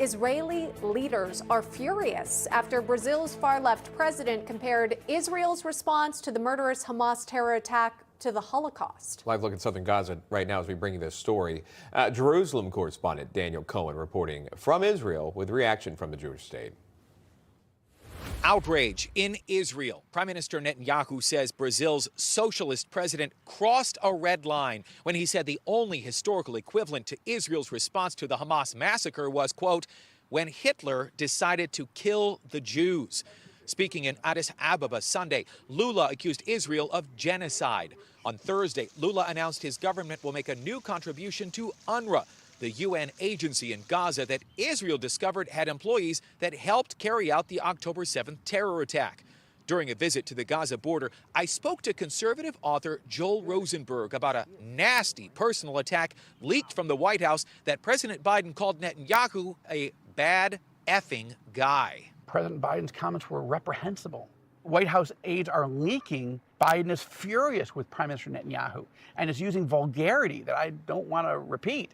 Israeli leaders are furious after Brazil's far-left president compared Israel's response to the murderous Hamas terror attack to the Holocaust. Live look at southern Gaza right now as we bring you this story. Jerusalem correspondent Daniel Cohen reporting from Israel with reaction from the Jewish state. Outrage in Israel. Prime Minister Netanyahu says Brazil's socialist president crossed a red line when he said the only historical equivalent to Israel's response to the Hamas massacre was, quote, when Hitler decided to kill the Jews. Speaking in Addis Ababa Sunday, Lula accused Israel of genocide. On Thursday, Lula announced his government will make a new contribution to UNRWA, the UN agency in Gaza that Israel discovered had employees that helped carry out the October 7th terror attack. During a visit to the Gaza border, I spoke to conservative author Joel Rosenberg about a nasty personal attack leaked from the White House that President Biden called Netanyahu a bad effing guy. President Biden's comments were reprehensible. White House aides are leaking Biden is furious with Prime Minister Netanyahu and is using vulgarity that I don't want to repeat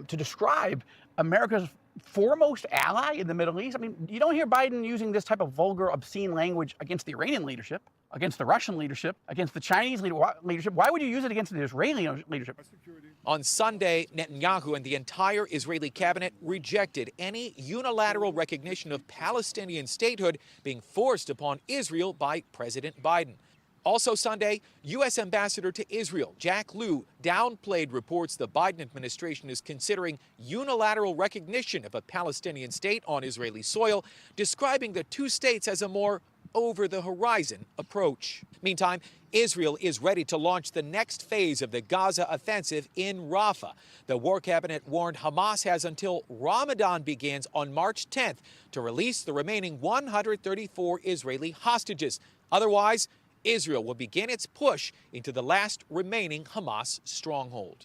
to describe America's foremost ally in the Middle East. I mean, you don't hear Biden using this type of vulgar, obscene language against the Iranian leadership, against the Russian leadership, against the Chinese leadership. Why would you use it against the Israeli leadership? On Sunday, Netanyahu and the entire Israeli cabinet rejected any unilateral recognition of Palestinian statehood being forced upon Israel by President Biden. Also Sunday, U.S. Ambassador to Israel Jack Lew downplayed reports the Biden administration is considering unilateral recognition of a Palestinian state on Israeli soil, describing the two states as a more over-the-horizon approach. Meantime, Israel is ready to launch the next phase of the Gaza offensive in Rafah. The War Cabinet warned Hamas has until Ramadan begins on March 10th to release the remaining 134 Israeli hostages. Otherwise, Israel will begin its push into the last remaining Hamas stronghold.